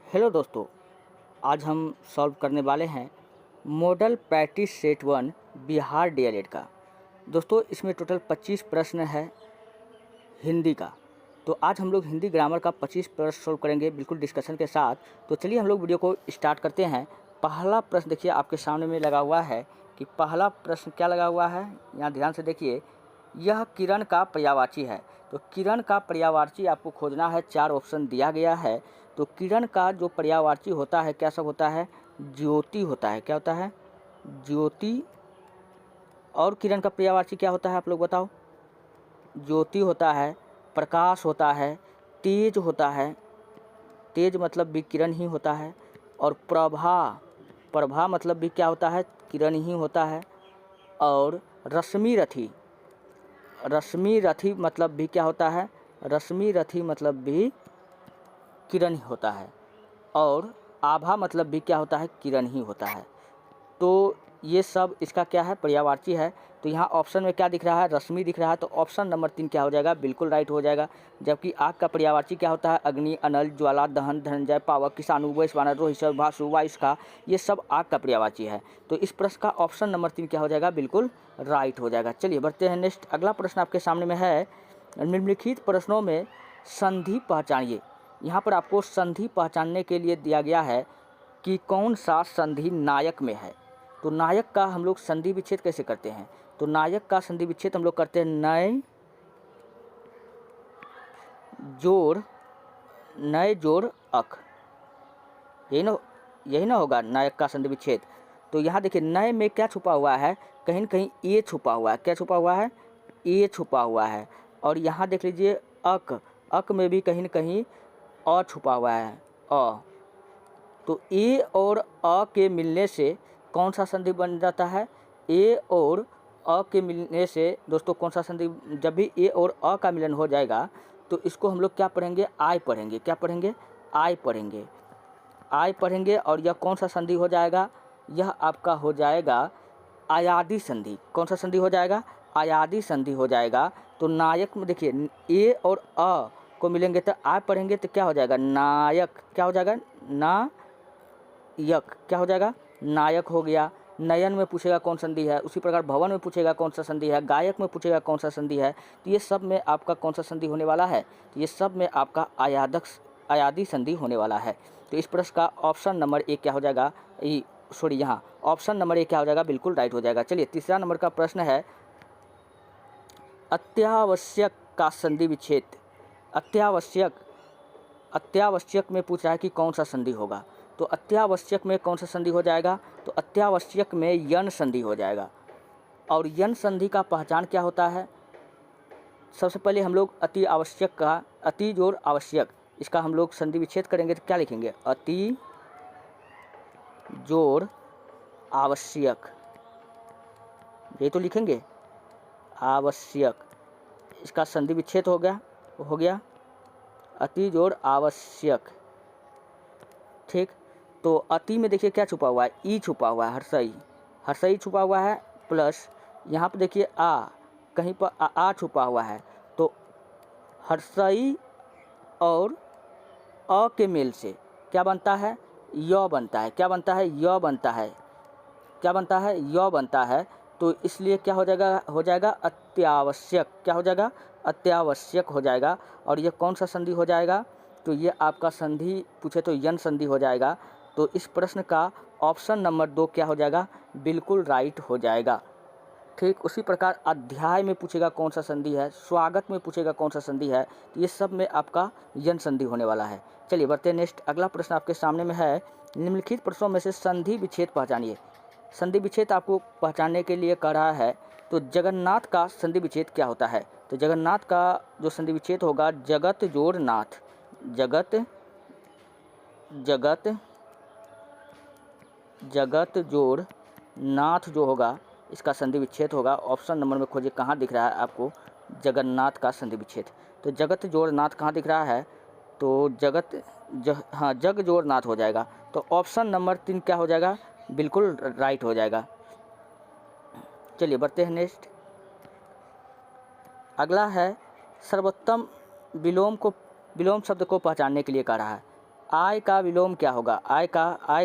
Hello दोस्तों, आज हम सॉल्व करने वाले हैं model practice set 1 Bihar DElEd का। दोस्तों इसमें टोटल 25 प्रश्न है हिंदी का। तो आज हम लोग हिंदी ग्रामर का 25 प्रश्न सॉल्व करेंगे बिल्कुल डिस्कशन के साथ। तो चलिए हम लोग वीडियो को स्टार्ट करते हैं। पहला प्रश्न देखिए आपके सामने में लगा हुआ है कि पहला प्रश्न क्या लगा हुआ है, यहाँ ध्यान से देखिए। यह किरण का पर्यायवाची है। तो किरण का पर्यायवाची आपको खोजना है, 4 ऑप्शन दिया गया है। तो किरण का जो पर्यायवाची होता है क्या सब होता है, ज्योति होता है। क्या होता है, ज्योति। और किरण का पर्यायवाची क्या होता है आप लोग बताओ। ज्योति होता है, प्रकाश होता है, तेज होता है, तेज मतलब भी किरण ही होता है। और प्रभा, प्रभा मतलब भी क्या होता है, किरण ही होता है। और रश्मि रथी, रश्मि रथी मतलब भी क्या होता है, रश्मि रथी मतलब भी किरण ही होता है। और आभा मतलब भी क्या होता है, किरण ही होता है। तो ये सब इसका क्या है, पर्यायवाची है। तो यहाँ ऑप्शन में क्या दिख रहा है, रश्मि दिख रहा है। तो ऑप्शन नंबर 3 क्या हो जाएगा, बिल्कुल राइट हो जाएगा। जबकि आग का पर्यायवाची क्या होता है, अग्नि, अनल, ज्वाला, दहन, धनंजय, पावक, किसानु, वैश्वानर, रोहित, भासु, वायुष्का, ये सब आग का पर्यायवाची है। तो इस प्रश्न का ऑप्शन नंबर 3 क्या हो जाएगा, बिल्कुल राइट हो जाएगा। चलिए बढ़ते हैं नेक्स्ट। अगला प्रश्न आपके सामने में है, निम्नलिखित प्रश्नों में संधि पहचानिए। यहाँ पर आपको संधि पहचानने के लिए दिया गया है कि कौन सा संधि नायक में है। तो नायक का हम लोग संधि विच्छेद कैसे करते हैं, तो नायक का संधि विच्छेद हम लोग करते हैं नय जोड़ अक, यही ना होगा नायक का संधि विच्छेद। तो यहाँ देखिए नय में क्या छुपा हुआ है, कहीं न कहीं ए छुपा हुआ है। क्या छुपा हुआ है, ए छुपा हुआ है। और यहाँ देख लीजिए अक, अक में भी कहीं न कहीं अ छुपा हुआ है, अ। तो ए और अ के मिलने से कौन सा संधि बन जाता है, ए और अ के मिलने से दोस्तों कौन सा संधि, जब भी ए और अ का मिलन हो जाएगा तो इसको हम लोग क्या पढ़ेंगे, आय पढ़ेंगे। क्या पढ़ेंगे, आय पढ़ेंगे, आय पढ़ेंगे। और यह कौन सा संधि हो जाएगा, यह आपका हो जाएगा आयादी संधि। कौन सा संधि हो जाएगा, आयादी संधि हो जाएगा। तो नायक में देखिए ए और अ को मिलेंगे तो आय पढ़ेंगे तो क्या हो जाएगा, नायक। क्या हो जाएगा, नायक। क्या हो जाएगा, नायक हो गया। नयन में पूछेगा कौन संधि है, उसी प्रकार भवन में पूछेगा कौन सा संधि है, गायक में पूछेगा कौन सा संधि है। तो ये सब में आपका कौन सा संधि होने वाला है, तो ये सब में आपका आयादी संधि होने वाला है। तो इस प्रश्न का ऑप्शन नंबर 1 क्या हो जाएगा, यहाँ ऑप्शन नंबर 1 क्या हो जाएगा, बिल्कुल राइट हो जाएगा। चलिए तीसरा नंबर का प्रश्न है, अत्यावश्यक का संधि विच्छेद। अत्यावश्यक में पूछ रहा है कि कौन सा संधि होगा। तो अत्यावश्यक में कौन सा संधि हो जाएगा, तो अत्यावश्यक में यन संधि हो जाएगा। और यन संधि का पहचान क्या होता है, सबसे पहले हम लोग अति आवश्यक का, अति जोड़ आवश्यक, इसका हम लोग संधि विच्छेद करेंगे तो क्या लिखेंगे, अति जोड़ आवश्यक, ये तो लिखेंगे आवश्यक। इसका संधि विच्छेद हो गया अति जोड़ आवश्यक। ठीक, तो अति में देखिए क्या छुपा हुआ है, ई छुपा हुआ है, हर्षई छुपा हुआ है। प्लस यहाँ पे देखिए आ, कहीं पर आ छुपा हुआ है। तो हर्षई और अ के मेल से क्या बनता है, य बनता है। क्या बनता है, य बनता है। क्या बनता है, य बनता है। तो इसलिए क्या हो जाएगा अत्यावश्यक। क्या हो जाएगा, अत्यावश्यक हो जाएगा। और ये कौन सा संधि हो जाएगा, तो ये आपका संधि पूछे तो यन संधि हो जाएगा। तो इस प्रश्न का ऑप्शन नंबर 2 क्या हो जाएगा, बिल्कुल राइट हो जाएगा। ठीक, उसी प्रकार अध्याय में पूछेगा कौन सा संधि है, स्वागत में पूछेगा कौन सा संधि है, तो ये सब में आपका यन संधि होने वाला है। चलिए बढ़ते हैं नेक्स्ट। अगला प्रश्न आपके सामने में है, निम्नलिखित प्रश्नों में से संधि विच्छेद पहचानिए। संधि विच्छेद आपको पहचानने के लिए कह रहा है। तो जगन्नाथ का संधि विच्छेद क्या होता है, तो जगन्नाथ का जो संधि विच्छेद होगा, जगत जोड़ नाथ, जगत जोड़ नाथ जो होगा इसका संधि विच्छेद होगा। ऑप्शन नंबर में खोजिए कहाँ दिख रहा है आपको जगन्नाथ का संधि विच्छेद। तो जगत जोड़ नाथ कहाँ दिख रहा है, तो जग जोड़ नाथ हो जाएगा। तो ऑप्शन नंबर 3 क्या हो जाएगा, बिल्कुल राइट हो जाएगा। चलिए बढ़ते हैं नेक्स्ट। अगला है सर्वोत्तम विलोम शब्द को पहचानने के लिए कह रहा है। आय का विलोम क्या होगा? आय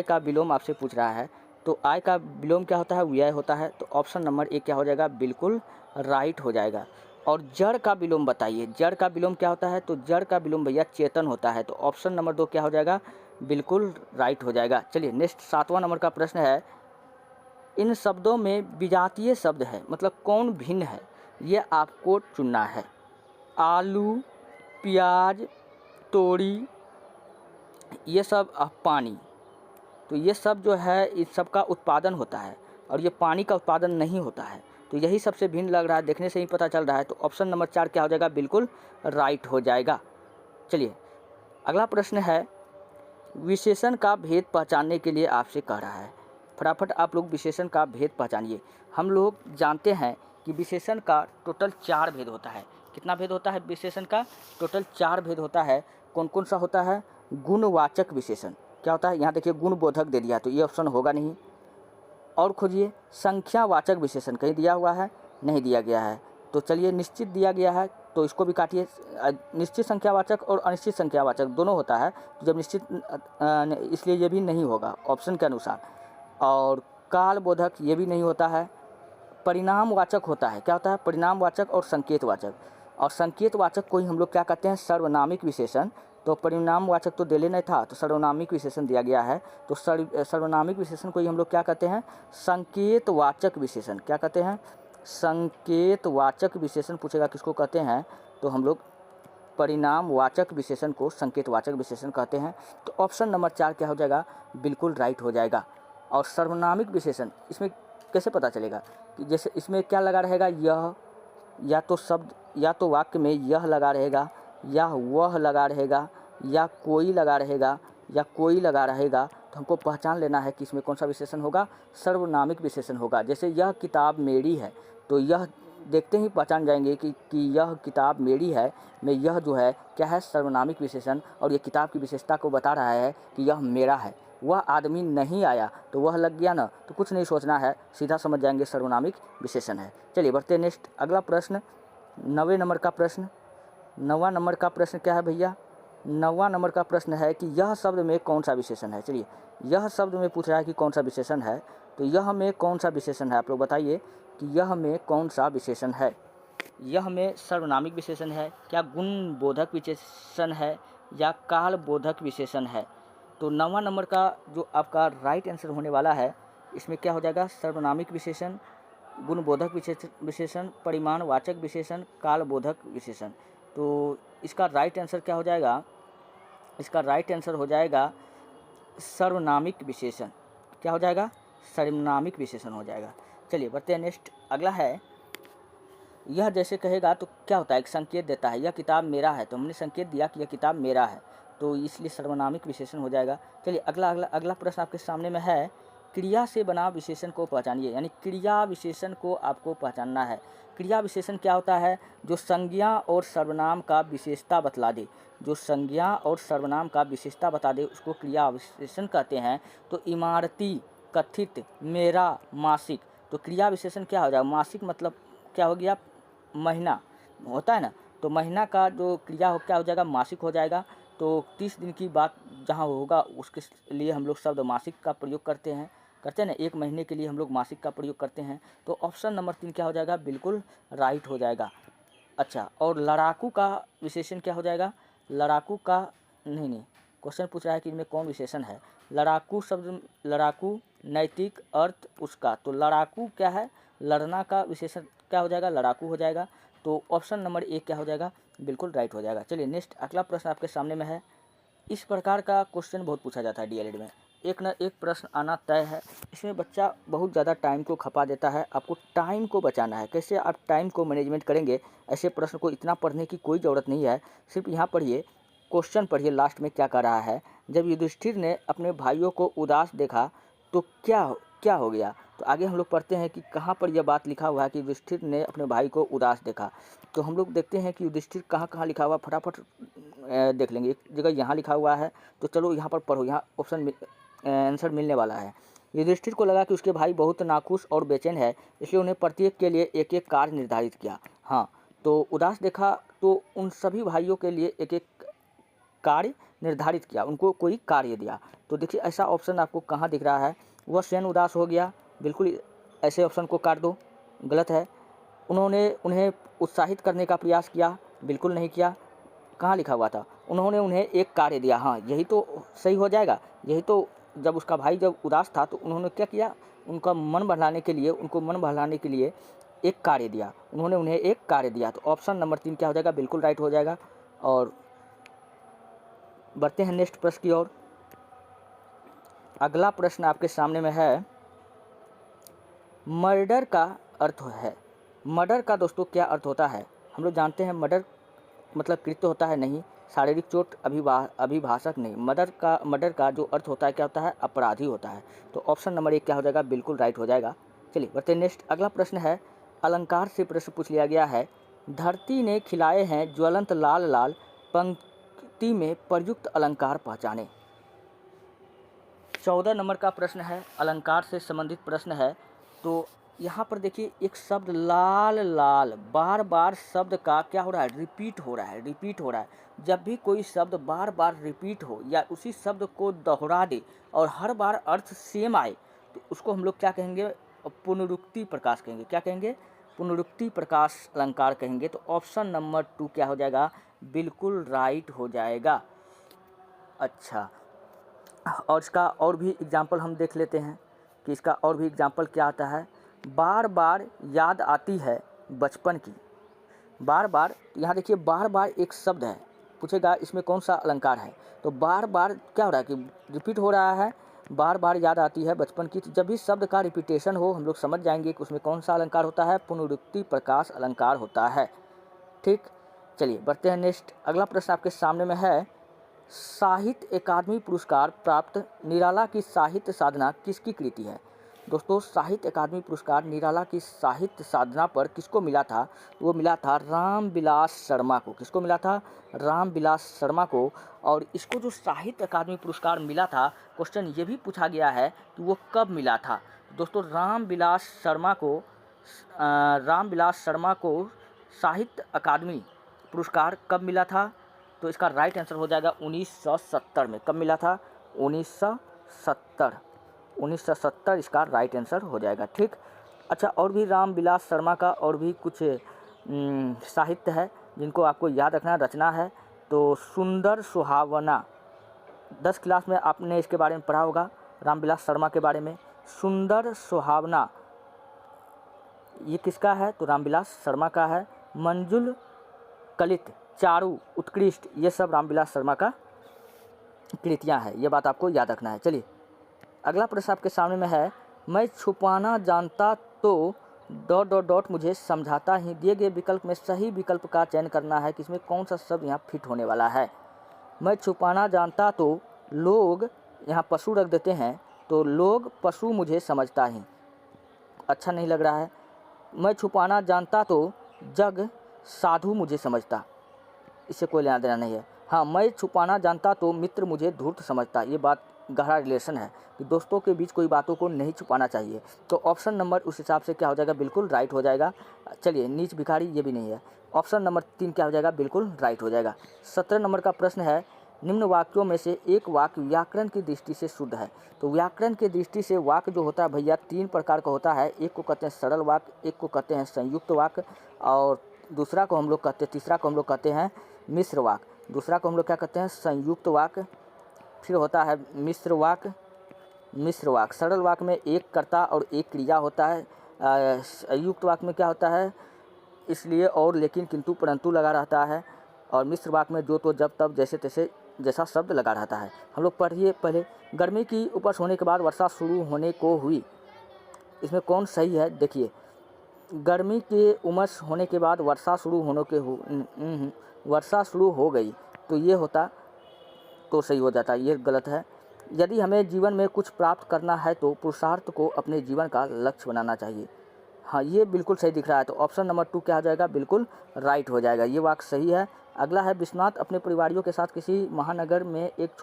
का विलोम आपसे पूछ रहा है, तो आय का विलोम क्या होता है? व्यय होता है। तो ऑप्शन नंबर ए क्या हो जाएगा? बिल्कुल राइट हो जाएगा। और जड़ का विलोम बताइए, जड़ का विलोम क्या होता है? तो जड़ का विलोम भैया चेतन होता है। तो ऑप्शन नंबर 2 क्या हो जाएगा? बिल्कुल राइट हो जाएगा। चलिए नेक्स्ट 7वां नंबर का प्रश्न है, इन शब्दों में विजातीय शब्द है, मतलब कौन भिन्न है, ये आपको चुनना है। आलू, प्याज, तोरी, ये सब पानी, तो ये सब जो है इस सब का उत्पादन होता है और ये पानी का उत्पादन नहीं होता है। तो यही सबसे भिन्न लग रहा है, देखने से ही पता चल रहा है। तो ऑप्शन नंबर 4 क्या हो जाएगा? बिल्कुल राइट हो जाएगा। चलिए अगला प्रश्न है, विशेषण का भेद पहचानने के लिए आपसे कह रहा है, फटाफट आप लोग विशेषण का भेद पहचानिए। हम लोग जानते हैं कि विशेषण का टोटल 4 भेद होता है। कितना भेद होता है विशेषण का? टोटल 4 भेद होता है। कौन कौन सा होता है? गुणवाचक विशेषण क्या होता है? यहाँ देखिए गुणबोधक दे दिया, तो ये ऑप्शन होगा नहीं। और खोजिए, संख्यावाचक विशेषण कहीं दिया हुआ है? नहीं दिया गया है। तो चलिए निश्चित दिया गया है, तो इसको भी काटिए। निश्चित संख्यावाचक और अनिश्चित संख्यावाचक दोनों होता है, तो जब निश्चित इसलिए ये भी नहीं होगा ऑप्शन के अनुसार। और कालबोधक ये भी नहीं होता है। परिणामवाचक होता है, क्या होता है? परिणामवाचक और संकेतवाचक। और संकेतवाचक को ही हम लोग क्या कहते हैं? सर्वनामिक विशेषण। तो परिणामवाचक तो दे लेना था, तो सर्वनामिक विशेषण दिया गया है, तो सर्वनामिक विशेषण को ही हम लोग क्या कहते हैं? संकेतवाचक विशेषण। क्या कहते हैं? संकेतवाचक विशेषण पूछेगा किसको कहते हैं, तो हम लोग परिणामवाचक विशेषण को संकेतवाचक विशेषण कहते हैं। तो ऑप्शन नंबर 4 क्या हो जाएगा? बिल्कुल राइट हो जाएगा। और सर्वनामिक विशेषण इसमें कैसे पता चलेगा? कि जैसे इसमें क्या लगा रहेगा? यह, या तो शब्द, या तो वाक्य में यह लगा रहेगा, या वह लगा रहेगा, या कोई लगा रहेगा, या कोई लगा रहेगा। तो हमको पहचान लेना है कि इसमें कौन सा विशेषण होगा? सर्वनामिक विशेषण होगा। जैसे यह किताब मेरी है, तो यह देखते ही पहचान जाएंगे कि यह किताब मेरी है में यह जो है क्या है? सर्वनामिक विशेषण। और ये किताब की विशेषता को बता रहा है कि यह मेरा है। वह आदमी नहीं आया, तो वह लग गया ना, तो कुछ नहीं सोचना है, सीधा समझ जाएंगे सर्वनामिक विशेषण है। चलिए बढ़ते हैं नेक्स्ट अगला प्रश्न, 9वें नंबर का प्रश्न। 9वां नंबर का प्रश्न क्या है भैया? 9वां नंबर का प्रश्न है कि यह शब्द में कौन सा विशेषण है। चलिए यह शब्द में पूछ रहा है कि कौन सा विशेषण है, तो यह में कौन सा विशेषण है? आप लोग बताइए कि यह में कौन सा विशेषण है। यह में सर्वनामिक विशेषण है, क्या गुणबोधक विशेषण है, या कालबोधक विशेषण है? तो 9वां नंबर का जो आपका राइट आंसर होने वाला है, इसमें क्या हो जाएगा? सर्वनामिक विशेषण, गुणबोधक विशेषण, परिमाणवाचक विशेषण, कालबोधक विशेषण। तो इसका राइट आंसर क्या हो जाएगा? इसका राइट आंसर हो जाएगा सर्वनामिक विशेषण। क्या हो जाएगा? सर्वनामिक विशेषण हो जाएगा। चलिए बढ़ते हैं नेक्स्ट अगला है, यह जैसे कहेगा तो क्या होता है? एक संकेत देता है, यह किताब मेरा है, तो हमने संकेत दिया कि यह किताब मेरा है, तो इसलिए सर्वनामिक विशेषण हो जाएगा। चलिए अगला प्रश्न आपके सामने में है, क्रिया से बना विशेषण को पहचानिए, यानी क्रिया विशेषण को आपको पहचानना है। क्रिया विशेषण क्या होता है? जो संज्ञा और सर्वनाम का विशेषता बतला दे, जो संज्ञा और सर्वनाम का विशेषता बता दे उसको क्रिया विशेषण कहते हैं। तो इमारती, कथित, मेरा, मासिक। तो क्रिया विशेषण क्या हो जाएगा? मासिक मतलब क्या हो गया? महीना होता है ना, तो महीना का जो क्रिया हो क्या हो जाएगा? मासिक हो जाएगा। तो 30 दिन की बात जहाँ होगा उसके लिए हम लोग शब्द मासिक का प्रयोग करते हैं ना, 1 महीने के लिए हम लोग मासिक का प्रयोग करते हैं। तो ऑप्शन नंबर 3 क्या हो जाएगा? बिल्कुल राइट हो जाएगा। अच्छा, और लड़ाकू का विशेषण क्या हो जाएगा? लड़ाकू का नहीं, क्वेश्चन पूछ रहा है कि इनमें कौन विशेषण है। लड़ाकू शब्द, लड़ाकू, नैतिक, अर्थ उसका, तो लड़ाकू क्या है? लड़ना का विशेषण क्या हो जाएगा? लड़ाकू हो जाएगा। तो ऑप्शन नंबर 1 क्या हो जाएगा? बिल्कुल राइट हो जाएगा। चलिए नेक्स्ट अगला प्रश्न आपके सामने में है, इस प्रकार का क्वेश्चन बहुत पूछा जाता है डीएलएड में, एक न एक प्रश्न आना तय है। इसमें बच्चा बहुत ज़्यादा टाइम को खपा देता है, आपको टाइम को बचाना है। कैसे आप टाइम को मैनेजमेंट करेंगे? ऐसे प्रश्न को इतना पढ़ने की कोई ज़रूरत नहीं है, सिर्फ यहाँ पढ़िए, क्वेश्चन पढ़िए, लास्ट में क्या कह रहा है। जब युधिष्ठिर ने अपने भाइयों को उदास देखा तो क्या हो गया? तो आगे हम लोग पढ़ते हैं कि कहाँ पर यह बात लिखा हुआ है कि युधिष्ठिर ने अपने भाई को उदास देखा। तो हम लोग देखते हैं कि युधिष्ठिर कहाँ लिखा हुआ, फटाफट देख लेंगे। एक जगह यहाँ लिखा हुआ है, तो चलो यहाँ पर पढ़ो, यहाँ ऑप्शन आंसर मिलने वाला है। युधिष्ठिर को लगा कि उसके भाई बहुत नाखुश और बेचैन है, इसलिए उन्हें प्रत्येक के लिए एक एक कार्य निर्धारित किया। हाँ, तो उदास देखा तो उन सभी भाइयों के लिए एक एक कार्य निर्धारित किया, उनको कोई कार्य दिया। तो देखिए ऐसा ऑप्शन आपको कहाँ दिख रहा है? वह स्वयं उदास हो गया, बिल्कुल ऐसे ऑप्शन को काट दो, गलत है। उन्होंने उन्हें उत्साहित करने का प्रयास किया, बिल्कुल नहीं किया। कहाँ लिखा हुआ था? उन्होंने उन्हें एक कार्य दिया, हाँ यही तो सही हो जाएगा। यही तो, जब उसका भाई जब उदास था तो उन्होंने क्या किया? उनका मन बहलाने के लिए, उनको मन बहलाने के लिए एक कार्य दिया, उन्होंने उन्हें एक कार्य दिया। तो ऑप्शन नंबर 3 क्या हो जाएगा? बिल्कुल राइट हो जाएगा। और बढ़ते हैं नेक्स्ट प्रश्न की ओर। अगला प्रश्न आपके सामने में है, मर्डर का अर्थ है। मर्डर का दोस्तों क्या अर्थ होता है? हम लोग जानते हैं मर्डर मतलब कृत्य होता है, नहीं शारीरिक चोट, अभिभाषक नहीं। मर्डर का जो अर्थ होता है क्या होता है? अपराधी होता है। तो ऑप्शन नंबर 1 क्या हो जाएगा? बिल्कुल राइट हो जाएगा। चलिए बढ़ते हैं नेक्स्ट। अगला प्रश्न है, अलंकार से प्रश्न पूछ लिया गया है। धरती ने खिलाए हैं ज्वलंत लाल लाल, पंक्ति में प्रयुक्त अलंकार पहचाने। 14 नंबर का प्रश्न है, अलंकार से संबंधित प्रश्न है। तो यहाँ पर देखिए एक शब्द लाल लाल, बार बार शब्द का क्या हो रहा है? रिपीट हो रहा है, रिपीट हो रहा है। जब भी कोई शब्द बार बार रिपीट हो या उसी शब्द को दोहरा दे और हर बार अर्थ सेम आए तो उसको हम लोग क्या कहेंगे? पुनरुक्ति प्रकाश कहेंगे। क्या कहेंगे? पुनरुक्ति प्रकाश अलंकार कहेंगे। तो ऑप्शन नंबर 2 क्या हो जाएगा? बिल्कुल राइट हो जाएगा। अच्छा, और इसका और भी एग्जाम्पल हम देख लेते हैं कि इसका और भी एग्जाम्पल क्या आता है। बार बार याद आती है बचपन की। बार बार, यहाँ देखिए बार बार एक शब्द है, पूछेगा इसमें कौन सा अलंकार है? तो बार बार क्या हो रहा है कि रिपीट हो रहा है, बार बार याद आती है बचपन की। तो जब भी शब्द का रिपीटेशन हो हम लोग समझ जाएंगे कि उसमें कौन सा अलंकार होता है? पुनरुक्ति प्रकाश अलंकार होता है। ठीक, चलिए बढ़ते हैं नेक्स्ट। अगला प्रश्न आपके सामने में है, साहित्य अकादमी पुरस्कार प्राप्त निराला की साहित्य साधना किसकी कृति है? दोस्तों साहित्य अकादमी पुरस्कार निराला की साहित्य साधना पर किसको मिला था? वो मिला था रामविलास शर्मा को। किसको मिला था? रामविलास शर्मा को। और इसको जो साहित्य अकादमी पुरस्कार मिला था, क्वेश्चन ये भी पूछा गया है कि वो कब मिला था। दोस्तों रामविलास शर्मा को साहित्य अकादमी पुरस्कार कब मिला था? तो इसका राइट आंसर हो जाएगा 1970 में। कब मिला था? 1970 इसका राइट आंसर हो जाएगा। ठीक, अच्छा और भी रामविलास शर्मा का और भी कुछ साहित्य है जिनको आपको याद रखना, रचना है। तो सुंदर सुहावना, 10 क्लास में आपने इसके बारे में पढ़ा होगा, रामविलास शर्मा के बारे में। सुंदर सुहावना ये किसका है? तो रामविलास शर्मा का है। मंजुल कलित, चारू, उत्कृष्ट, ये सब रामविलास शर्मा का कृतियाँ हैं, ये बात आपको याद रखना है। चलिए अगला प्रश्न आपके सामने में है, मैं छुपाना जानता तो ... मुझे समझाता ही। दिए गए विकल्प में सही विकल्प का चयन करना है कि इसमें कौन सा शब्द यहाँ फिट होने वाला है। मैं छुपाना जानता तो लोग, यहाँ पशु रख देते हैं, तो लोग पशु मुझे समझता ही, अच्छा नहीं लग रहा है। मैं छुपाना जानता तो जग साधु मुझे समझता, इससे कोई लेना देना नहीं है। हाँ, मैं छुपाना जानता तो मित्र मुझे धूर्त समझता, ये बात गहरा रिलेशन है कि दोस्तों के बीच कोई बातों को नहीं छुपाना चाहिए। तो ऑप्शन नंबर उस हिसाब से क्या हो जाएगा? बिल्कुल राइट हो जाएगा। चलिए नीच भिखारी ये भी नहीं है। ऑप्शन नंबर 3 क्या हो जाएगा? बिल्कुल राइट हो जाएगा। 17 नंबर का प्रश्न है, निम्न वाक्यों में से एक वाक्य व्याकरण की दृष्टि से शुद्ध है। तो व्याकरण की दृष्टि से वाक्य जो होता है भैया 3 प्रकार का होता है। एक को कहते हैं सरल वाक्य, एक को कहते हैं संयुक्त वाक्य, और दूसरा को हम लोग कहते हैं, तीसरा को हम लोग कहते हैं मिश्र वाक्य। दूसरा को हम लोग क्या कहते हैं? संयुक्त वाक्य। फिर होता है मिश्र वाक्य। सरल वाक्य में एक कर्ता और एक क्रिया होता है। संयुक्त वाक्य में क्या होता है? इसलिए और लेकिन किंतु परंतु लगा रहता है। और मिश्र वाक्य में जो तो जब तब जैसे तैसे जैसा शब्द लगा रहता है। हम लोग पढ़िए पहले, गर्मी की उपज होने के बाद वर्षा शुरू होने को हुई, इसमें कौन सही है? देखिए, गर्मी के उमस होने के बाद वर्षा शुरू होने के वर्षा शुरू हो गई, तो ये होता तो सही हो जाता, ये गलत है। यदि हमें जीवन में कुछ प्राप्त करना है तो पुरुषार्थ को अपने जीवन का लक्ष्य बनाना चाहिए। हाँ, ये बिल्कुल सही दिख रहा है। तो ऑप्शन नंबर 2 क्या हो जाएगा? बिल्कुल राइट हो जाएगा, ये वाक्य सही है। अगला है, विश्वनाथ अपने परिवारियों के साथ किसी महानगर में एक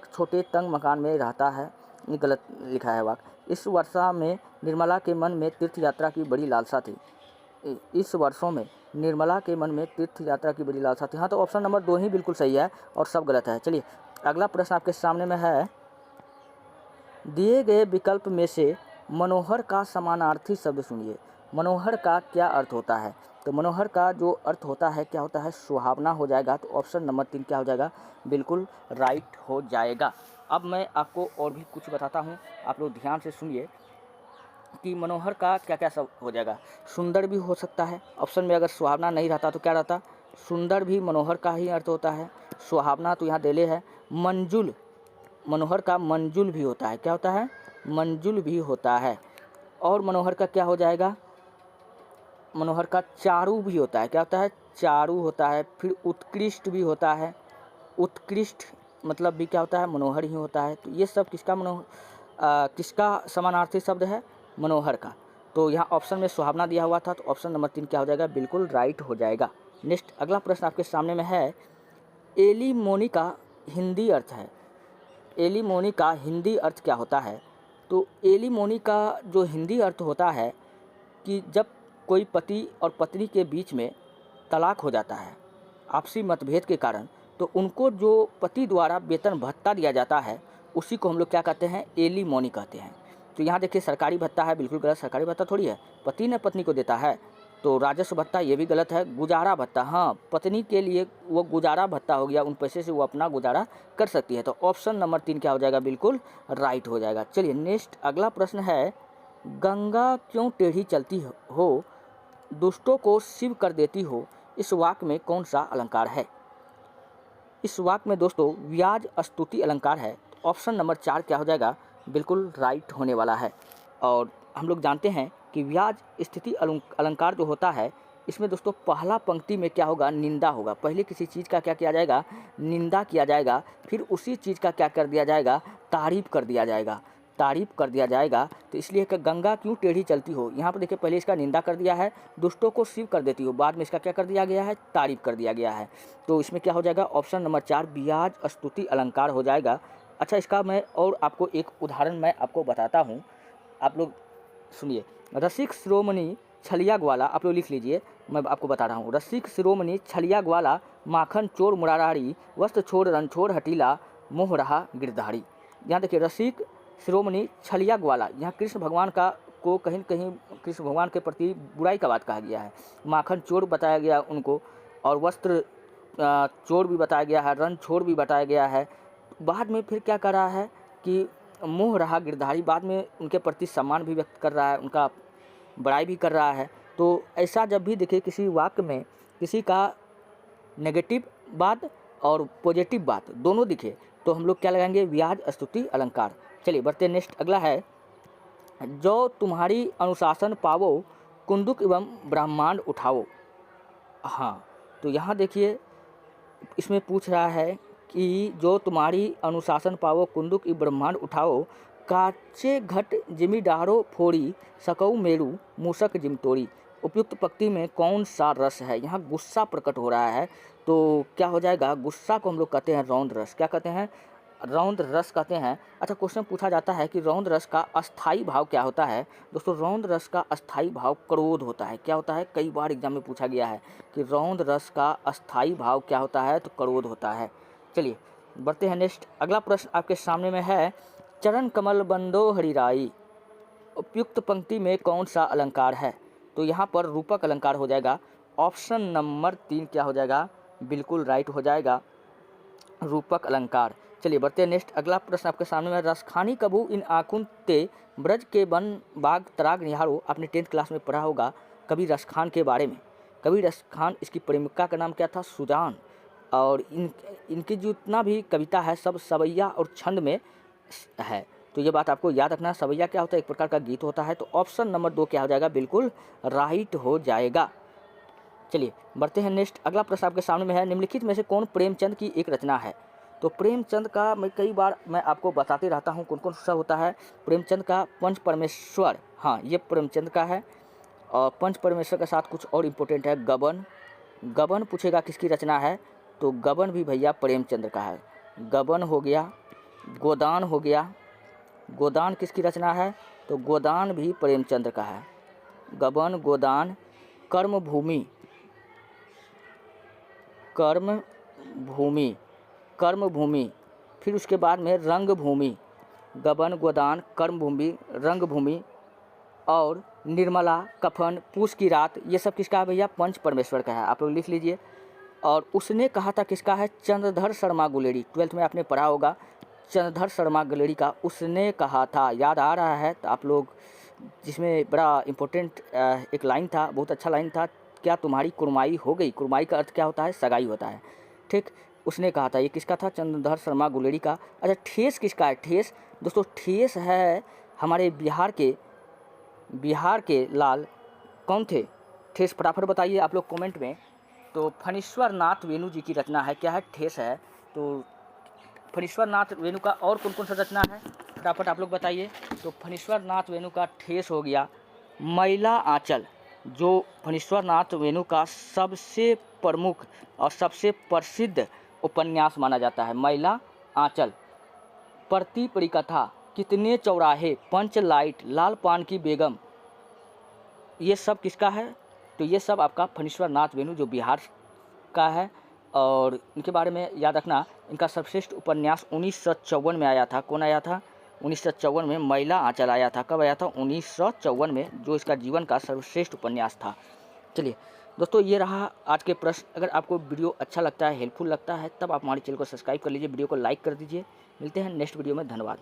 छोटे तंग मकान में रहता है, ये गलत लिखा है वाक्य। इस वर्षा में निर्मला के मन में तीर्थ यात्रा की बड़ी लालसा थी। इस वर्षों में निर्मला के मन में तीर्थ यात्रा की बड़ी लालसा थी। हाँ, तो ऑप्शन नंबर 2 ही बिल्कुल सही है और सब गलत है। चलिए अगला प्रश्न आपके सामने में है, दिए गए विकल्प में से मनोहर का समानार्थी शब्द सुनिए। मनोहर का क्या अर्थ होता है? तो मनोहर का जो अर्थ होता है क्या होता है? सुहावना हो जाएगा। तो ऑप्शन नंबर 3 क्या हो जाएगा? बिल्कुल राइट हो जाएगा। अब मैं आपको और भी कुछ बताता हूँ, आप लोग ध्यान से सुनिए कि मनोहर का क्या क्या सब हो जाएगा। सुंदर भी हो सकता है, ऑप्शन में अगर सुहावना नहीं रहता तो क्या रहता? सुंदर भी मनोहर का ही अर्थ होता है। सुहावना तो यहाँ देले है। मंजुल, मनोहर का मंजुल भी होता है। क्या होता है? मंजुल भी होता है। और मनोहर का क्या हो जाएगा? मनोहर का चारू भी होता है। क्या होता है? चारू होता है। फिर उत्कृष्ट भी होता है। उत्कृष्ट मतलब भी क्या होता है? मनोहर ही होता है। तो ये सब किसका समानार्थी शब्द है? मनोहर का। तो यहाँ ऑप्शन में सुहावना दिया हुआ था, तो ऑप्शन नंबर 3 क्या हो जाएगा? बिल्कुल राइट हो जाएगा। नेक्स्ट अगला प्रश्न आपके सामने में है, एलिमोनी का हिंदी अर्थ है। एलिमोनी का हिंदी अर्थ क्या होता है? तो एलिमोनी का जो हिंदी अर्थ होता है कि जब कोई पति और पत्नी के बीच में तलाक हो जाता है आपसी मतभेद के कारण, तो उनको जो पति द्वारा वेतन भत्ता दिया जाता है उसी को हम लोग क्या कहते हैं? एलिमोनी कहते हैं। तो यहाँ देखिए सरकारी भत्ता है, बिल्कुल गलत। सरकारी भत्ता थोड़ी है, पति ने पत्नी को देता है। तो राजस्व भत्ता ये भी गलत है। गुजारा भत्ता, हाँ, पत्नी के लिए वो गुजारा भत्ता हो गया, उन पैसे से वो अपना गुजारा कर सकती है। तो ऑप्शन नंबर 3 क्या हो जाएगा? बिल्कुल राइट हो जाएगा। चलिए नेक्स्ट अगला प्रश्न है, गंगा क्यों टेढ़ी चलती हो, दुष्टों को शिव कर देती हो, इस वाक्य में कौन सा अलंकार है? इस वाक्य में दोस्तों व्याज स्तुति अलंकार है। ऑप्शन नंबर 4 क्या हो जाएगा? बिल्कुल राइट होने वाला है। और हम लोग जानते हैं कि व्याज स्थिति अलंकार जो होता है, इसमें दोस्तों पहला पंक्ति में क्या होगा? निंदा होगा। पहले किसी चीज़ का क्या किया जाएगा? निंदा किया जाएगा। फिर उसी चीज़ का क्या कर दिया जाएगा? तारीफ कर दिया जाएगा। तारीफ कर दिया जाएगा। तो इसलिए कि गंगा क्यों टेढ़ी चलती हो, यहाँ पर देखिए पहले इसका निंदा कर दिया है, दुष्टों को शिव कर देती हो, बाद में इसका क्या कर दिया गया है? तारीफ कर दिया गया है। तो इसमें क्या हो जाएगा? ऑप्शन नंबर 4 व्याज स्तुति अलंकार हो जाएगा। अच्छा, इसका मैं और आपको एक उदाहरण मैं आपको बताता हूँ, आप लोग सुनिए। रसिक शिरोमणि छलिया ग्वाला, आप लोग लिख लीजिए, मैं आपको बता रहा हूँ। रसिक शिरोमणि छलिया ग्वाला, माखन चोर मुरारी, वस्त्र छोड़ रणछोड़ हटीला, मोह रहा गिरधारी। यहाँ देखिए रसिक शिरोमणि छलिया ग्वाला, यहाँ कृष्ण भगवान का को कहीं न कहीं कृष्ण भगवान के प्रति बुराई का बात कहा गया है। माखन चोर बताया गया उनको, और वस्त्र चोर भी बताया गया है, रण छोड़ भी बताया गया है। बाद में फिर क्या कर रहा है कि मोह रहा गिरधारी, बाद में उनके प्रति सम्मान भी व्यक्त कर रहा है, उनका बड़ाई भी कर रहा है। तो ऐसा जब भी देखिए किसी वाक्य में किसी का नेगेटिव बात और पॉजिटिव बात दोनों दिखे, तो हम लोग क्या लगाएंगे? व्याज स्तुति अलंकार। चलिए बढ़ते नेक्स्ट अगला है, जो तुम्हारी अनुशासन पावो, कुंदुक एवं ब्रह्मांड उठाओ। हाँ, तो यहाँ देखिए इसमें पूछ रहा है कि जो तुम्हारी अनुशासन पावो, कुंदुक ई ब्रह्मांड उठाओ, काचे घट जिमी डारो फोड़ी, सकऊ मेरू मूसक जिम तोड़ी। उपयुक्त पंक्ति में कौन सा रस है? यहाँ गुस्सा प्रकट हो रहा है, तो क्या हो जाएगा? गुस्सा को हम लोग कहते हैं रौद्र रस। क्या कहते हैं? रौद्र रस कहते हैं। अच्छा, क्वेश्चन पूछा जाता है कि रौद्र रस का अस्थाई भाव क्या होता है? दोस्तों रौद्र रस का अस्थाई भाव क्रोध होता है। क्या होता है? कई बार एग्जाम में पूछा गया है कि रौद्र रस का अस्थाई भाव क्या होता है? तो क्रोध होता है। चलिए बढ़ते हैं नेक्स्ट अगला प्रश्न आपके सामने में है, चरण कमल बंदो हरिराई, उपयुक्त पंक्ति में कौन सा अलंकार है? तो यहाँ पर रूपक अलंकार हो जाएगा। ऑप्शन नंबर 3 क्या हो जाएगा? बिल्कुल राइट हो जाएगा, रूपक अलंकार। चलिए बढ़ते हैं नेक्स्ट अगला प्रश्न आपके सामने में, रसखानी कबू इन आकुन ते ब्रज के बन बाग तराग निहारो। आपने 10th क्लास में पढ़ा होगा कवि रसखान के बारे में। कवि रसखान, इसकी प्रेमिका का नाम क्या था? सुजान। और इनकी जितना भी कविता है सब सवैया और छंद में है। तो ये बात आपको याद रखना, सवैया क्या होता है? एक प्रकार का गीत होता है। तो ऑप्शन नंबर 2 क्या हो जाएगा? बिल्कुल राइट हो जाएगा। चलिए बढ़ते हैं नेक्स्ट अगला प्रश्न आपके सामने में है, निम्नलिखित में से कौन प्रेमचंद की एक रचना है? तो प्रेमचंद का मैं कई बार आपको बताते रहता हूँ कौन कौन सा होता है। प्रेमचंद का पंच परमेश्वर, हाँ ये प्रेमचंद का है। और पंच परमेश्वर के साथ कुछ और इम्पोर्टेंट है, गबन। गबन पूछेगा किसकी रचना है? तो गबन भी भैया प्रेमचंद का है। गबन हो गया, गोदान हो गया। गोदान किसकी रचना है? तो गोदान भी प्रेमचंद का है। गबन, गोदान, कर्मभूमि, कर्मभूमि, कर्मभूमि। फिर उसके बाद में रंगभूमि, गबन, गोदान, कर्मभूमि, रंगभूमि और निर्मला, कफन, पूस की रात, ये सब किसका है भैया? पंच परमेश्वर का है, आप लोग लिख लीजिए। और उसने कहा था किसका है? चंद्रधर शर्मा गुलेरी, 12th में आपने पढ़ा होगा चंद्रधर शर्मा गुलेरी का उसने कहा था। याद आ रहा है तो आप लोग, जिसमें बड़ा इम्पोर्टेंट एक लाइन था, बहुत अच्छा लाइन था, क्या तुम्हारी कुरमाई हो गई? कुरमाई का अर्थ क्या होता है? सगाई होता है, ठीक। उसने कहा था, ये किसका था? चंद्रधर शर्मा गुलेरी का। अच्छा, ठेस किसका है? ठेस दोस्तों, ठेस है हमारे बिहार के लाल कौन थे? ठेस फटाफट बताइए आप लोग कमेंट में। तो फणीश्वर नाथ वेणु जी की रचना है, क्या है? ठेस है। तो फणीश्वर नाथ वेणु का और कौन कौन सा रचना है, फटाफट आप लोग बताइए। तो फणीश्वर नाथ वेणु का ठेस हो गया। मैला आंचल, जो फणीश्वर नाथ वेणु का सबसे प्रमुख और सबसे प्रसिद्ध उपन्यास माना जाता है, मैला आंचल। प्रति परिकथा, कितने चौराहे, पंचलाइट, लाल पान की बेगम, ये सब किसका है? तो ये सब आपका फणीश्वर नाथ वेणु जो बिहार का है। और इनके बारे में याद रखना, इनका सर्वश्रेष्ठ उपन्यास 1954 में आया था। कौन आया था? 1954 में मैला आंचल आया था। कब आया था? 1954 में, जो इसका जीवन का सर्वश्रेष्ठ उपन्यास था। चलिए दोस्तों, ये रहा आज के प्रश्न। अगर आपको वीडियो अच्छा लगता है, हेल्पफुल लगता है, तब आप हमारे चैनल को सब्सक्राइब कर लीजिए, वीडियो को लाइक कर दीजिए। मिलते हैं नेक्स्ट वीडियो में, धन्यवाद।